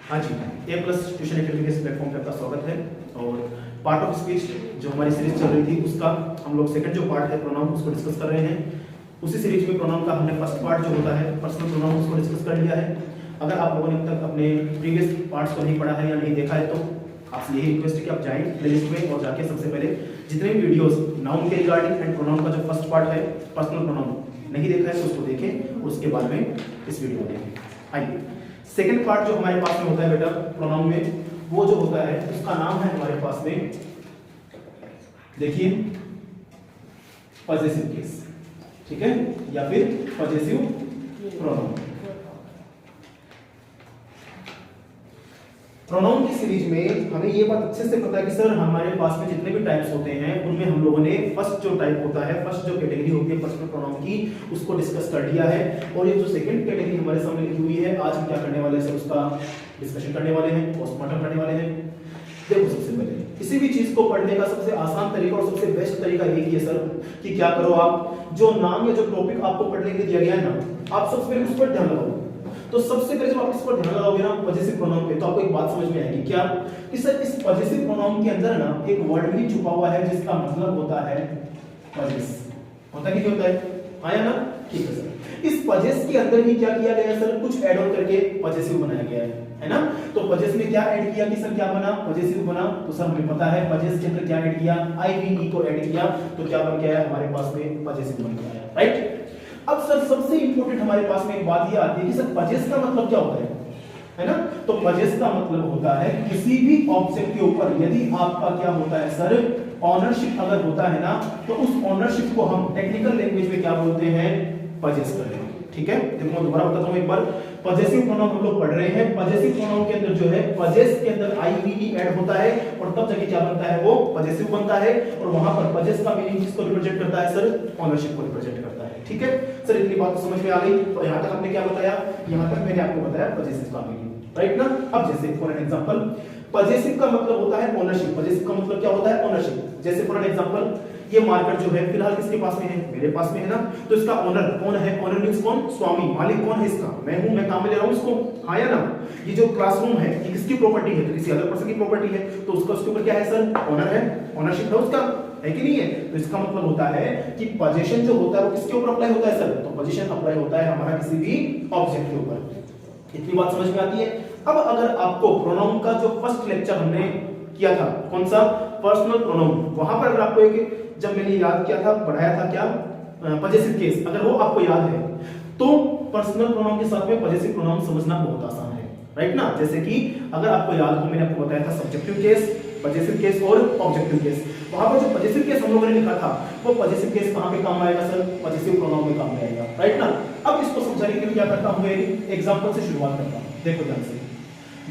हाँ जी, ए plus tuition academy के इस प्लेटफॉर्म पे आपका स्वागत है। और पार्ट ऑफ स्पीच जो हमारी सीरीज चल रही थी उसका हम लोग सेकंड जो पार्ट है प्रोनाउन उसको डिस्कस कर रहे हैं। उसी सीरीज में प्रोनाउन का हमने फर्स्ट पार्ट जो होता है पर्सनल प्रोनाउन उसको डिस्कस कर लिया है। अगर आप लोगों ने अब तक अपने प्रीवियस पार्ट्स को नहीं पढ़ा है या नहीं देखा है तो आपसे यही रिक्वेस्ट है कि आप जाएं प्लेलिस्ट में और जाके सबसे पहले जितने भी वीडियोस नाउन के रिगार्डिंग एंड प्रोनाउन का जो फर्स्ट पार्ट है पर्सनल प्रोनाउन नहीं देखा है तो उसको देखें और उसके बाद में इस वीडियो को देखें। आइए सेकंड पार्ट जो हमारे पास में होता है बेटा प्रोनाउन में, वो जो होता है उसका नाम है हमारे पास में, देखिए पॉजेसिव केस, ठीक है, या फिर पॉजेसिव प्रोनाउन। प्रोनाउन की सीरीज में हमें ये बात अच्छे से पता है कि सर हमारे पास में जितने भी टाइप्स होते हैं उनमें हम लोगों ने फर्स्ट जो टाइप होता है, फर्स्ट जो कैटेगरी होती है पर्सनल प्रोनाउन की, उसको डिस्कस कर लिया है। और ये जो सेकंड कैटेगरी हमारे सामने लिखी हुई है, आज हम क्या करने वाले हैं सर, उसका डिस्कशन करने वाले हैं, पोस्टमार्टम करने वाले हैं। देखो सबसे पहले किसी भी चीज को पढ़ने का सबसे आसान तरीका और सबसे बेस्ट तरीका यही है सर कि क्या करो, आप जो नाम या जो टॉपिक आपको पढ़ने के लिए दिया गया है ना, आप सबसे पहले उस पर ध्यान लगाओ। तो सबसे पहले जब आप इस पर ध्यान लगाओगे ना पॉजेसिव प्रोनाउन पे, तो आपको एक बात समझ में आएगी क्या कि सर इस पॉजेसिव प्रोनाउन के अंदर ना एक वर्ड भी छुपा हुआ है जिसका मतलब होता है पॉजेस। होता नहीं होता है, आया ना? ठीक है सर, इस पॉजेस के अंदर ही क्या किया गया है सर, कुछ ऐड ऑन करके पॉजेसिव बनाया गया है ना? तो पॉजेस में क्या ऐड किया कि सर क्या बना, पॉजेसिव बना। तो सर हमें पता है पॉजेस के अंदर क्या ऐड किया, आईवीई को ऐड किया, तो क्या बन गया है हमारे पास में पॉजेसिव बन गया है, राइट? अब सर सबसे इंपॉर्टेंट हमारे पास में एक बात ये आती है कि सर पॉजेस का मतलब क्या होता है ना? तो पॉजेस का मतलब होता है किसी भी ऑब्जेक्ट के ऊपर यदि आपका क्या होता है सर, ऑनरशिप अगर होता है ना, तो उस ऑनरशिप को हम टेक्निकल लैंग्वेज में क्या बोलते हैं, पॉजेस करते हैं। ठीक है, देखो मैं दोबारा बताता हूं एक बार। पॉजेसिव प्रोनाउन हम लोग पढ़ रहे हैं, पॉजेसिव प्रोनाउन के अंदर जो है पॉजेस के अंदर आईवीई ऐड होता है और तब जाके क्या बनता है, वो पॉजेसिव बनता है। और वहां पर पॉजेस का मीनिंग किसको रिप्रेजेंट करता है सर, ऑनरशिप को रिप्रेजेंट करता है। ठीक है सर, इतनी बात तो समझ में आ गई। और यहां तक हमने क्या बताया, यहां तक मैंने आपको बताया पॉजेसिव का मीनिंग, राइट ना? अब जैसे फॉर एन एग्जांपल पॉजेसिव का मतलब होता है ओनरशिप, पॉजेसिव का मतलब क्या होता है, ओनरशिप। जैसे फॉर एन एग्जांपल ये मार्केट जो है फिलहाल किसके पास में है, मेरे पास में है ना, तो इसका ओनर कौन है, ओनर मींस कौन, स्वामी, मालिक कौन है इसका, मैं हूं, मैं काम में ले रहा हूं इसको, हाँ या ना? ये जो क्लासरूम है ये किसकी प्रॉपर्टी है, तो किसी अदर पर्सन की प्रॉपर्टी है, तो उसका उसके ऊपर क्या है सर, ओनर है, ओनरशिप है उसका, है कि नहीं है? तो इसका मतलब होता है कि पोजीशन जो होता है वो किसके ऊपर अप्लाई होता है सर, तो पोजीशन अप्लाई होता है हमारा किसी भी ऑब्जेक्ट के ऊपर। इतनी बात समझ में आती है। अब अगर आपको प्रोनाउन का जो फर्स्ट लेक्चर हमने किया था, कौन सा, पर्सनल प्रोनाउन, वहां पर अगर आपको एक जब मैंने याद किया था, पढ़ाया था क्या, पॉजेसिव केस, अगर वो आपको याद है तो पर्सनल प्रोनाउन के साथ में पॉजेसिव प्रोनाउन समझना बहुत आसान है, राइट ना? जैसे कि अगर आपको याद हो, मैंने आपको बताया था सब्जेक्टिव केस, पॉजेसिव केस और ऑब्जेक्टिव केस। वहां पर जो पॉजेसिव केस हम लोगों ने लिखा था, वो पॉजेसिव केस कहां पे काम आएगा सर, पॉजेसिव प्रोनाउन में काम आएगा, राइट ना? अब इसको समझाने के लिए क्या करता हूं, एक एग्जांपल से शुरुआत करता हूं। देखो ध्यान से,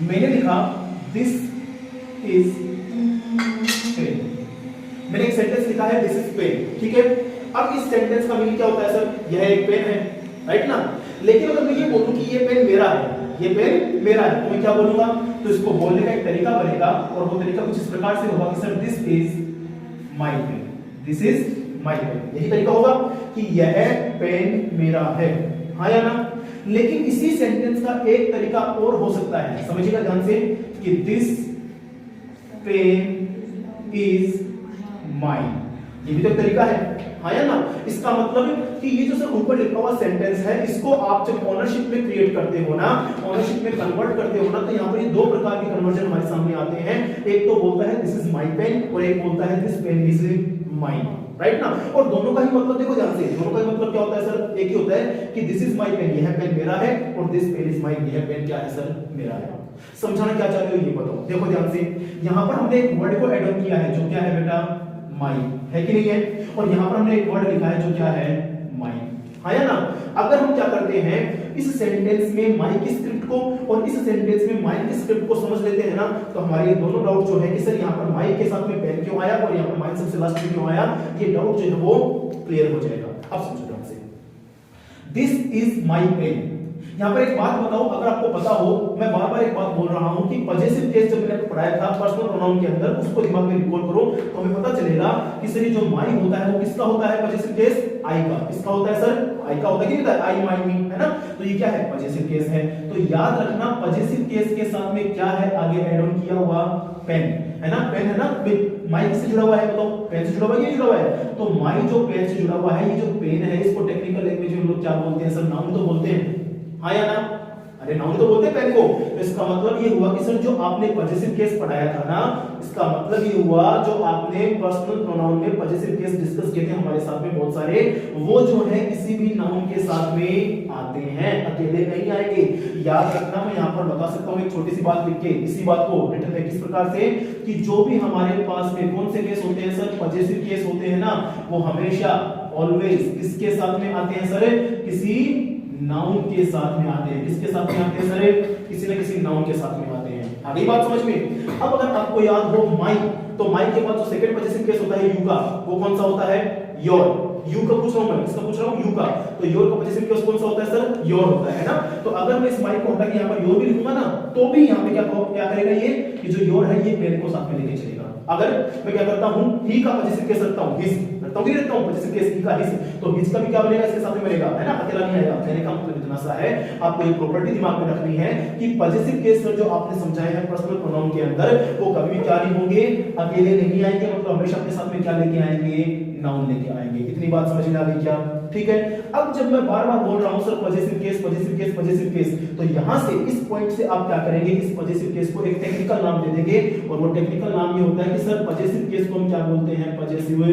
मैंने लिखा दिस इज पेन, मैंने एक सेंटेंस लिखा है दिस इज पेन, ठीक है? अब इस सेंटेंस का मीनिंग क्या होता है सर, यह एक पेन है, राइट ना? लेकिन अगर मैं ये बोलूं कि ये पेन मेरा है, ये पेन मेरा है, तो मैं क्या बोलूंगा, तो इसको बोलने का एक तरीका बनेगा और वो तरीका कुछ इस प्रकार से होगा कि sir this is my pen, this is my pen, यही तरीका होगा कि यह पेन मेरा है, हाँ या ना? लेकिन इसी सेंटेंस का एक तरीका और हो सकता है, समझिएगा ध्यान से, कि दिस पेन इज माइन, ये भी तो तरीका है, हाँ या ना? इसका मतलब कि ये जो सर ऊपर लिखा हुआ सेंटेंस है, इसको आप जब ओनरशिप में क्रिएट करते हो ना, ओनरशिप में कन्वर्ट करते हो ना, तो यहाँ पर ये दो प्रकार के कन्वर्जन हमारे सामने आते हैं। एक तो बोलता है दिस इज माय पेन और एक बोलता है this pen is mine, right ना? और दोनों का ही मतलब देखो ध्यान से, दोनों का ही मतलब क्या होता है सर, एक ही होता है कि दिस इज माय पेन, यह पेन मेरा है, और दिस पेन इज माइन, यह पेन क्या है सर, मेरा है। समझाना क्या चाह रहे हो ये बताओ। देखो ध्यान से, यहाँ पर हमने एक वर्ड को ऐड ऑन किया है जो क्या है बेटा, माई, है कि नहीं है? और यहां पर हमने एक वर्ड लिखा है जो क्या है, माई, हाँ या ना? अगर हम क्या करते हैं, इस सेंटेंस में माई की स्क्रिप्ट को और इस सेंटेंस में माई की स्क्रिप्ट को समझ लेते हैं ना, तो हमारे दोनों डाउट जो है कि सर यहाँ पर माई के साथ में पेन क्यों आया और यहाँ पर माई सबसे लास्ट में क्यों आया, ये डाउट जो है वो क्लियर हो जाएगा। अब समझो ध्यान से, दिस इज माई पेन। यहाँ पर एक बात बताओ, अगर आपको पता हो, मैं बार बार एक बात बोल रहा हूं कि पॉजेसिव केस जब मैंने पढ़ाया था पर्सनल प्रोनाउन के अंदर, उसको दिमाग में रिकॉल करो तो हमें पता चलेगा कि सर ये जो माई होता है वो किसका होता है, पॉजेसिव केस आई का, किसका होता है सर, आई का होता है कि नहीं, आई माई मी, है ना, तो ये क्या है, पजेसिव केस है। तो याद रखना पजेसिव केस के साथ में क्या है आगे ऐड ऑन किया हुआ, पेन, है ना, पेन है ना, माई से जुड़ा हुआ है, बताओ पेन से जुड़ा हुआ है कि नहीं जुड़ा हुआ है, तो माई जो पेन से जुड़ा हुआ है, ये जो पेन है इसको टेक्निकल लैंग्वेज में लोग क्या बोलते हैं सर, नाउन तो बोलते हैं, हाँ या ना, अरे नाउन तो बोलते हैं पेन को। तो इसका मतलब ये हुआ कि सर जो आपने पजेसिव केस पढ़ाया था ना, इसका मतलब ये हुआ जो आपने पर्सनल प्रोनाउन में पजेसिव केस डिस्कस किए थे हमारे साथ में बहुत सारे, वो जो है किसी भी नाउन के साथ में आते हैं, अकेले नहीं आएंगे। याद रखना, मैं यहाँ पर बता सकता हूँ एक छोटी सी बात लिख के, इसी बात को रिटन में किस प्रकार से, कि जो भी हमारे पास में कौन से केस होते हैं सर, पजेसिव केस होते हैं ना, वो हमेशा ऑलवेज किसके साथ में आते हैं सर, किसी नाउन के साथ में आते हैं। किसके साथ में आते हैं सर, किसी न किसी नाउन के साथ में आते हैं। आगे बात समझ में। अब अगर आपको याद हो माई, तो माई के बाद जो सेकंड पजेसिव केस होता है यू का, वो कौन सा होता है, योर। यू का पूछ रहा हूं मैं, किसका पूछ रहा हूं, यू का। तो योर का पजेसिव केस कौन सा होता है सर, योर होता है ना। तो अगर मैं इस माई को हटा के यहाँ पर योर भी लिखूंगा ना, तो भी यहाँ पे क्या करेगा ये, कि जो योर है ये पेन को साथ में लेके चलेगा। अगर मैं क्या करता हूं, ही का पजेसिव केस रखता हूं, हिज रखता हूं, नहीं रखता हूं, पजेसिव केस ही का हिज, तो हिज का भी क्या बनेगा, इसके साथ में बनेगा, है ना, अकेला नहीं आएगा। कहने का मतलब इतना सा है, आपको एक प्रॉपर्टी दिमाग में रखनी है कि पजेसिव केस जो आपने समझाए हैं पर्सनल प्रोनाउन के अंदर, वो कभी भी क्या नहीं होंगे, अकेले नहीं आएंगे, मतलब हमेशा अपने साथ में क्या लेके आएंगे, नाउन लेके आएंगे। इतनी बात समझ में आ गई क्या, ठीक है। अब जब मैं बार बार बोल रहा हूं sir possessive case, possessive case, possessive case, तो यहां से इस पॉइंट से आप क्या करेंगे, इस पजेसिव केस को एक टेक्निकल नाम दे देंगे, और वो टेक्निकल नाम ये होता है कि सर पजेसिव केस को हम क्या बोलते हैं, पजेसिव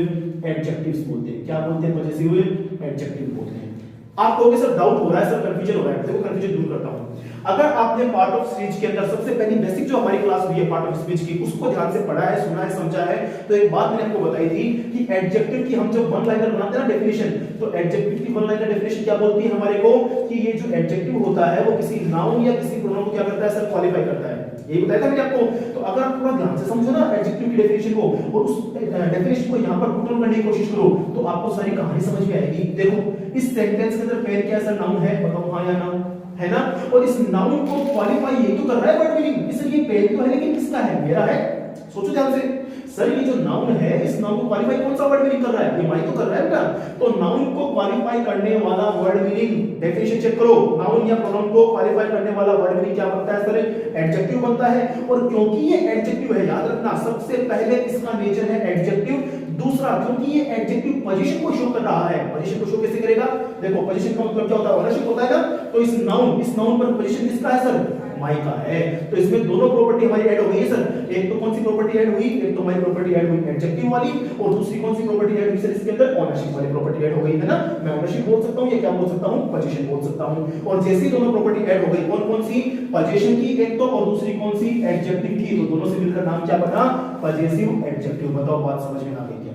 एडजेक्टिव्स बोलते हैं। क्या बोलते हैं, पजेसिव एडजेक्टिव बोलते हैं। आप कहोगे सर डाउट हो रहा है, सर कंफ्यूजन हो रहा है, देखो कंफ्यूजन दूर करता हूं। अगर आपने पार्ट ऑफ स्पीच के अंदर सबसे पहली बेसिक जो हमारी क्लास हुई है पार्ट ऑफ स्पीच की, उसको ध्यान से पढ़ा है, सुना है, समझा है, तो एक बात मैंने आपको बताई थी कि एडजेक्टिव की हम जब वन लाइनर बनाते हैं ना डेफिनेशन, तो एडजेक्टिव की वन लाइनर डेफिनेशन क्या बोलती है हमारे को, कि ये जो एडजेक्टिव होता है वो किसी नाउन या किसी प्रोनाउन को क्या करता है सर, क्वालिफाई करता है। यही बताया था मैंने आपको। तो अगर आप थोड़ा ध्यान से समझो ना एडजेक्टिव की डेफिनेशन को, और उस डेफिनेशन को यहां पर पुट ऑन करने की कोशिश करो, तो आपको सारी कहानी समझ में आएगी। देखो इस सेंटेंस के अंदर पेन क्या सर, नाउन है, बताओ हाँ या ना, है ना, और इस नाउन को क्वालिफाई ये तो कर रहा है वर्ड मीनिंग, इसलिए पेन तो है, लेकिन किसका है, मेरा है। सोचो ध्यान से, सर ये जो नाउन है, इस नाउन को क्वालिफाई कौन सा वर्ड मीनिंग कर रहा है, ये माई तो कर रहा है बेटा। तो नाउन को क्वालिफाई करने वाला वर्ड मीनिंग, डेफिनेशन चेक करो, नाउन या प्रोनाउन को क्वालिफाई करने वाला वर्ड मीनिंग क्या बनता है सर, एडजेक्टिव बनता है। और क्योंकि ये एडजेक्टिव है, याद रखना सबसे पहले इसका नेचर है एडजेक्टिव। दूसरा, क्योंकि ये एडजेक्टिव पोजीशन को शो कर रहा है। पोजीशन को शो कैसे करेगा, देखो पोजीशन का मतलब क्या होता है, ओनरशिप होता है ना। तो इस नाउन पर पोजीशन किसका है सर, माई का है। तो इसमें दोनों प्रॉपर्टी हमारी ऐड हो गई है सर। एक तो कौन सी प्रॉपर्टी ऐड हुई, एक तो हमारी प्रॉपर्टी ऐड हुई एडजेक्टिव वाली, और दूसरी कौन सी प्रॉपर्टी ऐड हुई सर, इसके अंदर ओनरशिप वाली प्रॉपर्टी ऐड हो गई है ना। मैं ओनरशिप बोल सकता हूं, या क्या बोल सकता हूं, पोजीशन बोल सकता हूं। और जैसे दोनों प्रॉपर्टी ऐड हो गई, कौन-कौन सी, पोजीशन की एक तो, और दूसरी कौन सी, एडजेक्टिव की, तो दोनों से मिलकर नाम क्या बना, पजेसिव एडजेक्टिव। बताओ बात समझ में आ गई क्या,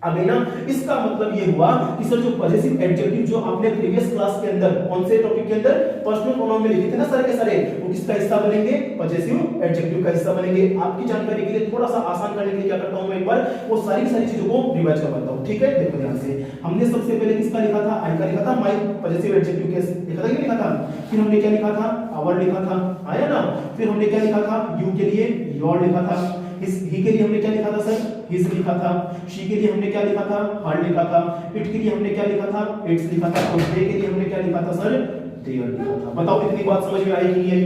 आ गई ना। इसका मतलब ये हुआ कि सर जो पजेसिव एडजेक्टिव जो आपने प्रीवियस क्लास के अंदर कौन से टॉपिक के अंदर पर्सनल प्रोनाउन में लिखे थे ना सारे के सारे, वो किसका हिस्सा बनेंगे, पजेसिव एडजेक्टिव का हिस्सा बनेंगे। आपकी जानकारी के लिए थोड़ा सा आसान करने के लिए क्या करता हूं मैं, एक बार वो सारी चीजों को रिवाइज करवाता हूं, ठीक है। देखो ध्यान से, हमने सबसे पहले किसका लिखा था, आई का लिखा था, माई पजेसिव एडजेक्टिव केस लिखा था कि नहीं लिखा था। फिर हमने क्या लिखा था, आवर लिखा था, आया ना। फिर हमने क्या लिखा था, यू के लिए योर लिखा था, ही के लिए हमने क्या लिखा था सर, हिज लिखा था। शी के लिए हमने क्या लिखा था, हर लिखा था। इट के लिए हमने क्या लिखा था, इट्स लिखा था। और दे के लिए हमने क्या लिखा था सर, देयर लिखा था। बताओ इतनी बात समझ में आई कि नहीं आई।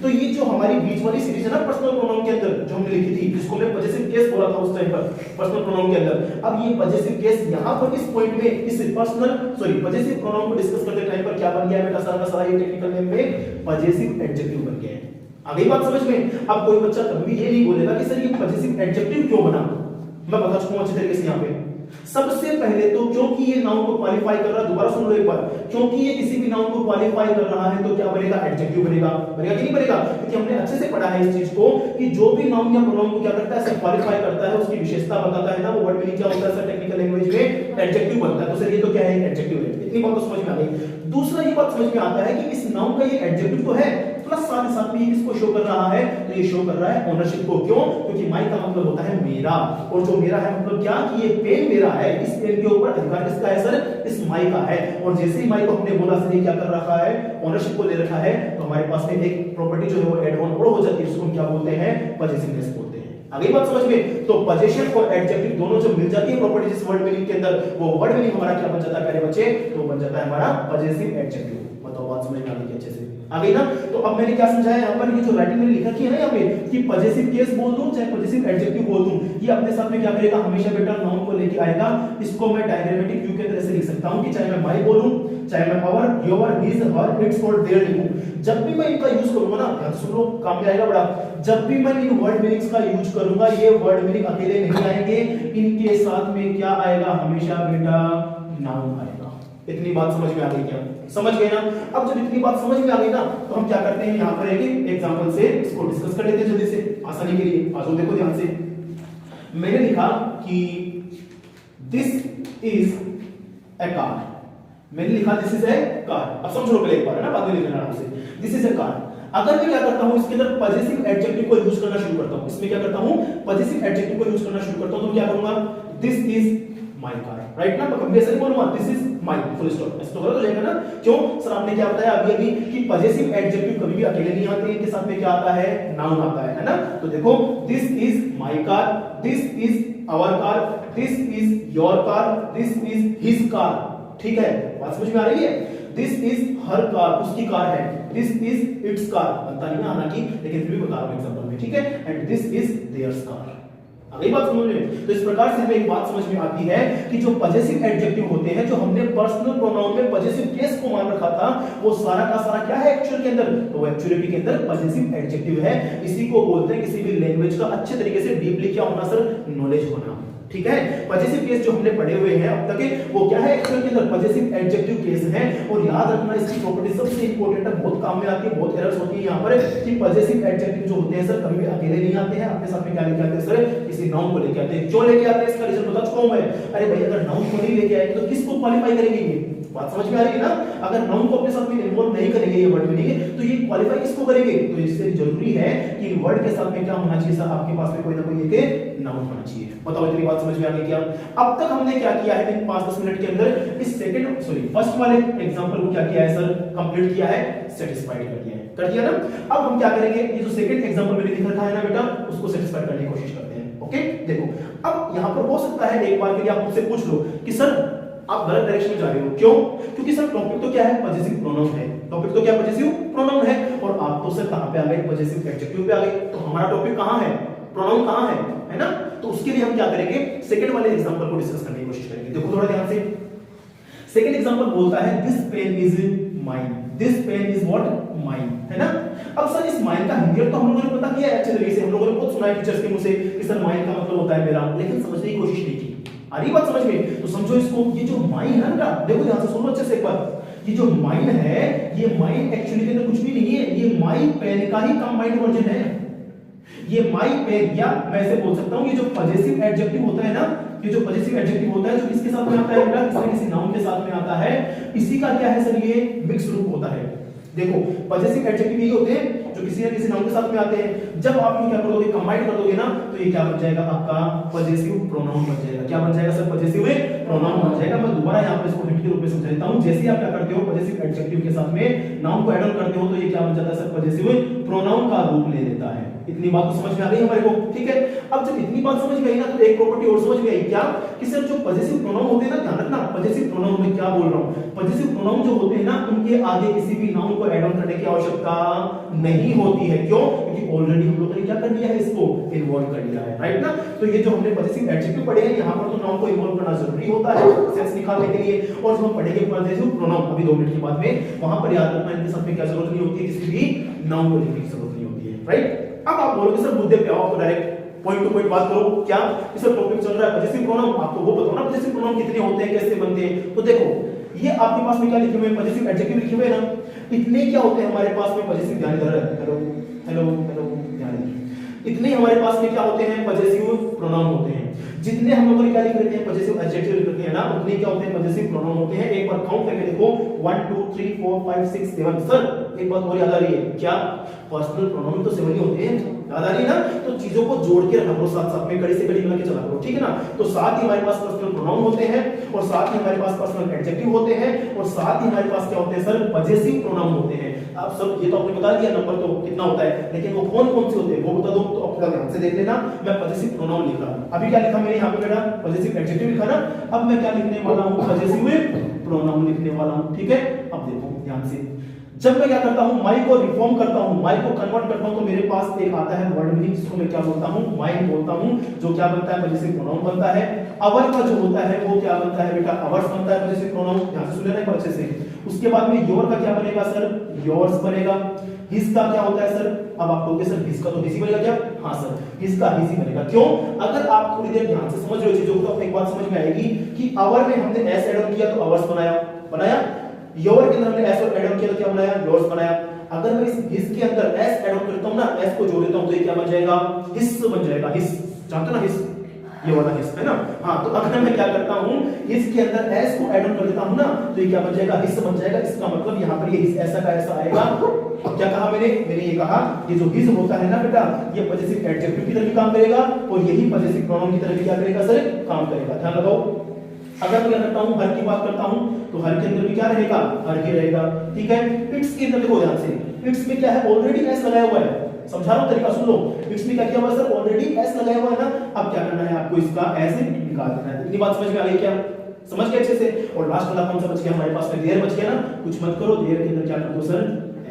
तो ये जो हमारी बीच वाली सीरीज है ना पर्सनल प्रोनाउन के अंदर जो हमने लिखी थी, जिसको मैं पजेसिव केस बोला था उस टाइम पर पर्सनल प्रोनाउन के अंदर, अब ये पजेसिव केस यहां पर इस पॉइंट में इस पजेसिव प्रोनाउन को डिस्कस करते टाइम पर क्या बन गया है बेटा, सारा का सारा ये टेक्निकल नेम में पजेसिव एडजेक्टिव बन गया है। आगे बात समझ में। अब कोई बच्चा कभी ये नहीं बोलेगा कि सर ये पजेसिव एडजेक्टिव क्यों बना, मैं बता चुका हूं अच्छे तरीके से। यहाँ पे सबसे पहले तो क्योंकि ये नाउन को क्वालिफाई कर रहा है, दोबारा सुन लो एक बार, क्योंकि ये किसी भी नाउन को क्वालिफाई कर रहा है तो क्या बनेगा, एडजेक्टिव बनेगा। बनेगा कि नहीं बनेगा, क्योंकि हमने अच्छे से पढ़ा है इस चीज को कि जो भी नाउन या प्रोनाउन को क्या करता है, क्वालिफाई करता है, उसकी विशेषता बताता है ना, वो वर्ड मीनिंग क्या होता है सर, टेक्निकल लैंग्वेज में एडजेक्टिव बनता है। तो सर ये तो क्या है, एडजेक्टिव है। इतनी बात तो समझ में आ गई। दूसरा ये बात समझ में आता है कि इस नाउन का ये एडजेक्टिव तो है, प्लस साथ में ये किसको शो कर रहा है, तो ये शो कर रहा है ओनरशिप को। क्यों, क्योंकि माई का मतलब होता है मेरा, और जो मेरा है मतलब क्या, कि ये पेन मेरा है, इस पेन के ऊपर अधिकार किसका है सर, इस माई का है। और जैसे ही माई को हमने बोला सर ये क्या कर रखा है, ओनरशिप को ले रखा है, तो हमारे पास में एक प्रॉपर्टी जो है वो एड ऑन हो जाती है, जिसको हम क्या बोलते हैं, पजेसिवनेस बोलते हैं। आगे बात समझ में। तो पोजीशन और एडजेक्टिव दोनों जब मिल जाती है प्रॉपर्टीज इस वर्ड मीनिंग के अंदर, वो वर्ड मीनिंग हमारा क्या बन जाता है प्यारे बच्चे, तो बन जाता है हमारा पॉजिटिव एडजेक्टिव। बताओ बात समझ में आ गई अच्छे से, आ गई ना। तो अब मैंने क्या समझाया यहाँ पर, ये जो राइटिंग मैंने लिखा किया है ना यहाँ पे कि पॉजिटिव केस बोल दूं चाहे पॉजिटिव एडजेक्टिव बोल दूं, ये अपने साथ में क्या करेगा, हमेशा बेटा नाउन को लेके आएगा। इसको मैं डायग्रामेटिक व्यू के तरह से लिख सकता हूं कि चाहे मैं माय बोलूं, चाहे मैं our, your, his, her, its और देयर लिखूं, जब भी मैं इनका यूज करूंगा ना, ध्यान सुन लो काम में आएगा बड़ा, जब भी मैं इन वर्ड मीनिंग्स का यूज करूंगा, ये वर्ड मीनिंग अकेले नहीं आएंगे, इनके साथ में क्या आएगा, हमेशा बेटा नाउन आएगा। इतनी बात समझ में आ गई क्या, समझ गए ना। अब जब इतनी बात समझ में आ गई ना, तो हम क्या करते हैं, यहाँ पर एक एग्जांपल से इसको डिस्कस कर लेते हैं जल्दी से, आसानी के लिए। आज देखो ध्यान से, मैंने लिखा कि दिस इज ए कार, मैंने लिखा दिस इज ए कार। अब समझ लो पहले एक बार है ना, बाद में लिखना आराम से, दिस इज ए कार। अगर मैं क्या करता हूं, इसके अंदर पॉजिटिव एडजेक्टिव को यूज करना शुरू करता हूं, इसमें क्या करता हूं, पॉजिटिव एडजेक्टिव को यूज करना शुरू करता हूं, तो क्या करूंगा, this is my car, right ना। मैं कभी ऐसे नहीं बोलूंगा this is my, full stop, ऐसे तो गलत हो जाएगा ना। क्यों सर, आपने क्या बताया अभी अभी कि पॉजिटिव एडजेक्टिव कभी भी अकेले नहीं आते, इनके साथ में क्या आता है, नाउन आता है ना। तो देखो this is my car, this is our car, this is your car, this is his car, ठीक है, बात समझ में आ रही है। दिस इज हर कार, उसकी कार है, दिस इज इट्स कार, बनता नहीं ना हालांकि, लेकिन फिर भी बता रहा हूं एग्जांपल में, ठीक है। And this is theirs car. अगली बात समझ में, तो इस प्रकार से हमें एक बात समझ में आती है कि जो पॉजिटिव एडजेक्टिव होते हैं, जो हमने पर्सनल प्रोनाउन में पॉजिटिव केस को मान रखा था, वो सारा का सारा क्या है एक्चुअल के अंदर, तो वो एक्चुअलिटी के अंदर पॉजिटिव एडजेक्टिव है। इसी को बोलते हैं किसी भी लैंग्वेज का अच्छे तरीके से डीपली क्या होना सर, नॉलेज होना, ठीक है। पॉजिटिव केस जो हमने पढ़े हुए हैं अब तक, वो क्या है एक्चुअल के अंदर पॉजिटिव एडजेक्टिव केस है। और याद रखना इसकी प्रॉपर्टी सबसे इंपॉर्टेंट है, बहुत काम में आती है, बहुत एरर्स होती है यहाँ पर कि पॉजिटिव एडजेक्टिव जो होते हैं सर कभी भी अकेले नहीं आते हैं, अपने साथ में क्या लेके आते हैं सर, किसी नाउन को लेके आते हैं। क्यों लेके आते हैं, इसका रीजन बता चुका हूं मैं। अरे भाई अगर नाउन को नहीं लेके आएंगे तो किसको क्वालिफाई करेंगे, ये बात समझ में आ रही है ना। अगर नाउन को अपने साथ में इन्वॉल्व नहीं करेंगे ये वर्ड मीनिंग, तो ये क्वालिफाई किसको करेंगे, तो इससे जरूरी है कि वर्ड के साथ में क्या होना चाहिए सर, आपके पास में कोई ना कोई एक नाउन होना चाहिए। बताओ इतनी बात समझ में आ गई क्या। अब तक हमने क्या किया है इन 5-10 मिनट के अंदर, इस फर्स्ट वाले एग्जांपल को क्या किया है सर, कंप्लीट किया है, सेटिस्फाइड कर दिया है, कर दिया ना। अब हम क्या करेंगे, ये जो सेकंड एग्जांपल मैंने लिख रखा है ना बेटा, उसको सेटिस्फाई करने की कोशिश करते हैं। ओके देखो, अब यहां पर हो सकता है एक बार के लिए आप मुझसे पूछ लो कि सर आप गलत डायरेक्शन में जा रहे हो, क्यों, क्योंकि सर टॉपिक तो क्या है, पॉजिटिव प्रोनाउन है, टॉपिक तो क्या पॉजिटिव प्रोनाउन है, और आप तो सर कहां पे आ गए, पॉजिटिव एडजेक्टिव पे आ गए। तो हमारा टॉपिक कहां है, प्रोनाउन कहां है ना। तो उसके लिए हम क्या करेंगे, सेकंड वाले एग्जांपल को डिस्कस करने की कोशिश करेंगे। देखो थोड़ा ध्यान से, सेकंड एग्जांपल बोलता है this pen is mine, this pen is what, mine, है ना। अब सर इस माइन का हिंदी तो हम लोगों ने पता किया है अच्छे तरीके से, हम लोगों ने बहुत सुना है टीचर्स के मुंह से कि सर माइन का मतलब होता है मेरा, लेकिन समझने की कोशिश नहीं की। आ रही बात समझ में, तो समझो इसको, ये जो माइन है ना, देखो ध्यान से सुनो अच्छे से एक बार, ये जो माइन है, ये माइन एक्चुअली के अंदर कुछ भी नहीं है, ये माई पेन का ही कंबाइंड वर्जन है। ये माई पेन, या मैं ऐसे बोल सकता हूं, ये जो पॉजिटिव एडजेक्टिव होता है ना, ये जो पॉजिटिव एडजेक्टिव होता है, जो किसके साथ में आता है बेटा, किसी नाउन के साथ में आता है, इसी का क्या है सर, ये मिक्स रूप होता है। देखो पॉजिटिव एडजेक्टिव ये होते हैं जो किसी न किसी नाउन के साथ में आते हैं, जब आप क्या कर दोगे, कंबाइन कर दोगे ना, तो ये क्या बन जाएगा, आपका पॉजिटिव प्रोनाउन बन जाएगा। क्या बन जाएगा सर, पॉजिटिव प्रोनाउन बन जाएगा। मैं दोबारा यहाँ पर इसको हिंट के रूप में समझा देता हूं। जैसे आप क्या करते हो, पॉजिटिव एडजेक्टिव के साथ में नाउन को ऐड ऑन करते हो, तो ये क्या बन जाता है सर, पॉजिटिव प्रोनाउन का रूप ले लेता है। इतनी बात तो समझ में आ गई हमारे को, ठीक है। अब जब इतनी बात समझ में आई ना, तो एक प्रॉपर्टी और समझ में आई, क्या कि सर जो पॉजिटिव प्रोनाउन होते हैं ना, ध्यान रखना, पॉजिटिव प्रोनाउन में क्या बोल रहा हूं, पॉजिटिव प्रोनाउन जो होते हैं ना, उनके आगे किसी भी नाउन को ऐड ऑन करने की आवश्यकता नहीं होती है। क्यों, क्योंकि ऑलरेडी हम लोगों ने क्या कर लिया है, इसको इन्वॉल्व कर लिया है, राइट ना। तो ये जो हमने पॉजिटिव एडजेक्टिव पढ़े हैं, यहाँ पर तो नाउन को इन्वॉल्व करना जरूरी होता है सेंस निकालने के लिए, और जो हम पढ़ेंगे पॉजिटिव प्रोनाउन अभी 2 मिनट के बाद में, वहां पर याद रखना इनके साथ में क्या जरूरत नहीं होती है, किसी भी नाउन को लिखने की जरूरत नहीं होती है, राइट। अब आप बोलोगे सर मुद्दे पे आओ, आपको डायरेक्ट पॉइंट टू पॉइंट बात करो, क्या इस टॉपिक चल रहा है पॉजिटिव प्रोनाउन, आपको वो बताओ ना पॉजिटिव प्रोनाउन कितने होते हैं, कैसे बनते हैं। तो देखो ये आपके पास में क्या लिखे हुए हैं, पॉजिटिव एडजेक्टिव लिखे हुए हैं ना, इतने क्या होते हैं हमारे पास में पॉजिटिव, ध्यान इधर है, हेलो हेलो हेलो, ध्यान इधर, इतने हमारे पास में क्या होते हैं, पॉजिटिव प्रोनाउन होते हैं। जितने हम लोगों ने क्या लिख रखे हैं पजेसिव एडजेक्टिव लिख रखे हैं ना, उतने क्या होते हैं पजेसिव प्रोनाउन होते हैं। एक बार काउंट करके देखो 1 2 3 4 5 6 7। सर एक बात और याद आ रही है क्या, पर्सनल प्रोनाउन तो 7 ही होते हैं, याद आ रही है ना। तो चीजों को जोड़ के रखा करो साथ साथ में, कड़ी से कड़ी मिला के चला करो, ठीक है ना। तो साथ ही हमारे पास पर्सनल प्रोनाउन होते हैं और साथ ही हमारे पास पर्सनल एडजेक्टिव होते हैं और साथ ही हमारे पास क्या होते हैं सर, पजेसिव प्रोनाउन होते हैं। आप सब ये तो आपने बता दिया नंबर तो कितना होता है, लेकिन वो कौन कौन से होते हैं वो बता दो। तो अपना ध्यान से देख लेना, मैं पजेसिव प्रोनाउन लिख रहा हूं, अभी क्या लिखा मैंने यहाँ पे बेटा, पजेसिव एडजेक्टिव लिखा ना। अब मैं क्या लिखने वाला हूँ, पजेसिव प्रोनाउन लिखने वाला हूँ, ठीक है। अब देखो ध्यान से, जब मैं क्या करता हूं, माई को रिफॉर्म करता हूं, माई को कन्वर्ट करता हूं, तो मेरे पास एक आता है वर्ड मीनिंग, जिसको मैं क्या बोलता हूं, माइन बोलता हूं, जो क्या बनता है पजेसिव प्रोनाउन बनता है। अवर का जो होता है वो क्या बनता है बेटा, अवर्स बनता है पजेसिव प्रोनाउन, ध्यान से सुन लेना एक बार अच्छे से। उसके बाद में योर का क्या बनेगा सर, योर्स बनेगा। हिज का क्या होता है सर, अब आप कहोगे सर हिज का तो हिज ही बनेगा क्या, हां सर हिज का हिज ही बनेगा। क्यों, अगर आप थोड़ी देर ध्यान से समझ रहे हो चीजों को तो एक बात समझ में आएगी कि अवर में हमने एस ऐड ऑन किया तो अवर्स बनाया, योर के अंदर हमने एस ऐड ऑन किया तो क्या बनाया, योर्स बनाया। अगर मैं इस हिज के अंदर एस ऐड ऑन करता हूं ना, एस को जोड़ देता हूं तो ये क्या बन जाएगा, हिस बन जाएगा। हिस जानते हो ना, हिस ये वाला हिस है ना। हां तो अगर मैं क्या करता हूं, हिस के अंदर एस को ऐड ऑन कर देता हूं ना, तो ये क्या बन जाएगा, हिस बन जाएगा। इसका मतलब यहां पर ये हिस ऐसा का ऐसा आएगा। क्या कहा मैंने ये कहा ये जो हिज होता है ना बेटा, ये पजेसिव एडजेक्टिव की तरह भी काम करेगा और यही पजेसिव प्रोनाउन की तरह भी क्या करेगा सर, काम करेगा। ध्यान लगाओ, अगर मैं क्या करता हूं, हर की बात करता हूं तो हर के अंदर भी क्या रहेगा, हर ही रहेगा, ठीक है। इट्स के अंदर देखो ध्यान से, इट्स में क्या है, ऑलरेडी एस लगाया हुआ है, समझा रहा हूं तरीका सुन लो। इट्स में क्या किया हुआ है सर, ऑलरेडी एस लगाया हुआ है ना। अब क्या करना है आपको, इसका एस निकाल देना है। इतनी बात समझ में आ गई क्या, समझ गए अच्छे से। और लास्ट वाला कौन सा बच गया हमारे पास में, देयर बच गया ना। कुछ मत करो, देयर के अंदर क्या कर दो सर,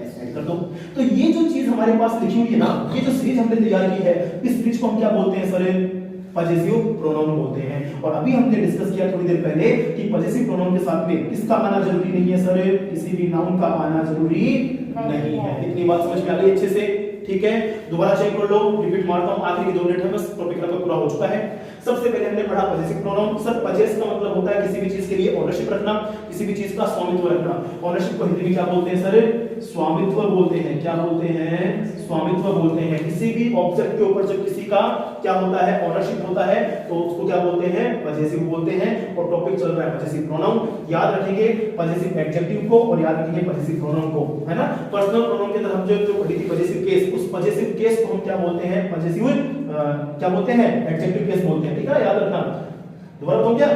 एस ऐड कर दो। तो ये जो चीज हमारे पास लिखी हुई है ना, ये जो सीरीज हमने तैयार की है, इस सीरीज को हम क्या बोलते हैं सर, पजेसिव प्रोनाउन बोलते हैं। और अभी हमने डिस्कस किया थोड़ी देर पहले कि पजेसिव प्रोनाउन के साथ में किसका आना जरूरी नहीं है सर, किसी भी नाउन का आना जरूरी नहीं है। इतनी बात समझ में आ गई अच्छे से, ठीक है। दोबारा चेक कर लो, रिपीट मारता हूं, आखिरी 2 मिनट है बस, टॉपिक लगभग पूरा हो चुका है। सबसे पहले हमने पढ़ा पजेसिव प्रोनाउन। सर पजेस का मतलब होता है किसी भी चीज के लिए ओनरशिप रखना, किसी भी चीज का स्वामित्व रखना। ओनरशिप को हिंदी में क्या बोलते हैं सर, स्वामित्व बोलते हैं। क्या बोलते हैं, स्वामित्व बोलते हैं। किसी भी ऑब्जेक्ट के ऊपर जब किसी का क्या होता है, ओनरशिप होता है, तो उसको क्या बोलते हैं, पजेसिव बोलते हैं। और टॉपिक चल रहा है पजेसिव प्रोनाउन। याद रखेंगे पजेसिव एडजेक्टिव को और याद रखेंगे पजेसिव प्रोनाउन को, है ना। पर्सनल प्रोनाउन के अंदर हम जो पढ़ी थी पजेसिव केस, उस पजेसिव केस को हम क्या बोलते हैं, पजेसिव क्या बोलते हैं, एडजेक्टिव केस बोलते हैं, ठीक है। याद रखना, दोबारा तो क्या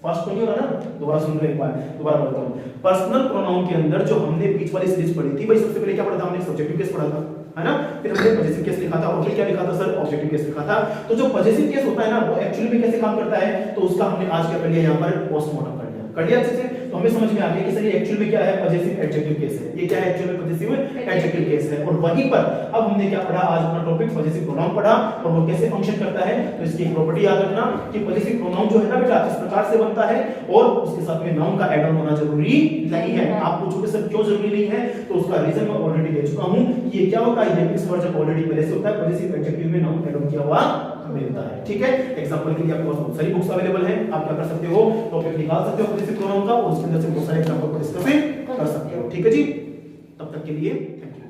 फास्ट तो नहीं हो रहा ना, दोबारा सुन लो एक बार, दोबारा बोलता हूं। पर्सनल प्रोनाउन के अंदर जो हमने बीच वाली सीरीज पढ़ी थी भाई, सबसे पहले क्या पढ़ा था हमने, सब्जेक्टिव केस पढ़ा था, है ना। फिर हमने पजेसिव केस लिखा था और फिर क्या लिखा था सर, ऑब्जेक्टिव केस लिखा था। तो जो पजेसिव केस होता है ना, वो एक्चुअली में कैसे काम करता है, तो उसका हमने आज क्या कर लिया, यहाँ पर पोस्टमार्टम कर लिया अच्छे से। तो हमें समझ में आ गया कि सर ये एक्चुअल में क्या है, पजेसिव एडजेक्टिव केस है। ये क्या है, एक्चुअल में पजेसिव एडजेक्टिव केस है। और वहीं पर अब हमने क्या पढ़ा, आज अपना टॉपिक पजेसिव प्रोनाउन पढ़ा और वो कैसे फंक्शन करता है। तो इसकी एक प्रॉपर्टी याद रखना कि पजेसिव प्रोनाउन जो है ना बेटा, किस प्रकार से बनता है और उसके साथ में नाउन का ऐड ऑन होना जरूरी नहीं है। आप पूछोगे सर क्यों जरूरी नहीं है, तो उसका रीजन मैं ऑलरेडी दे चुका हूं। ये क्या होता है, ये मिक्स वर्ड जब ऑलरेडी पहले से होता है, पजेसिव एडजेक्टिव में नाउन ऐड ऑन किया हुआ मिलता है, ठीक है। एग्जांपल के लिए आपके पास बहुत सारी बुक्स अवेलेबल हैं, आप क्या कर सकते हो, टॉपिक निकाल सकते हो पजेसिव प्रोनाउन का और उसके अंदर से बहुत सारे एग्जांपल को डिस्कस कर सकते हो, ठीक है जी। तब तक के लिए थैंक यू।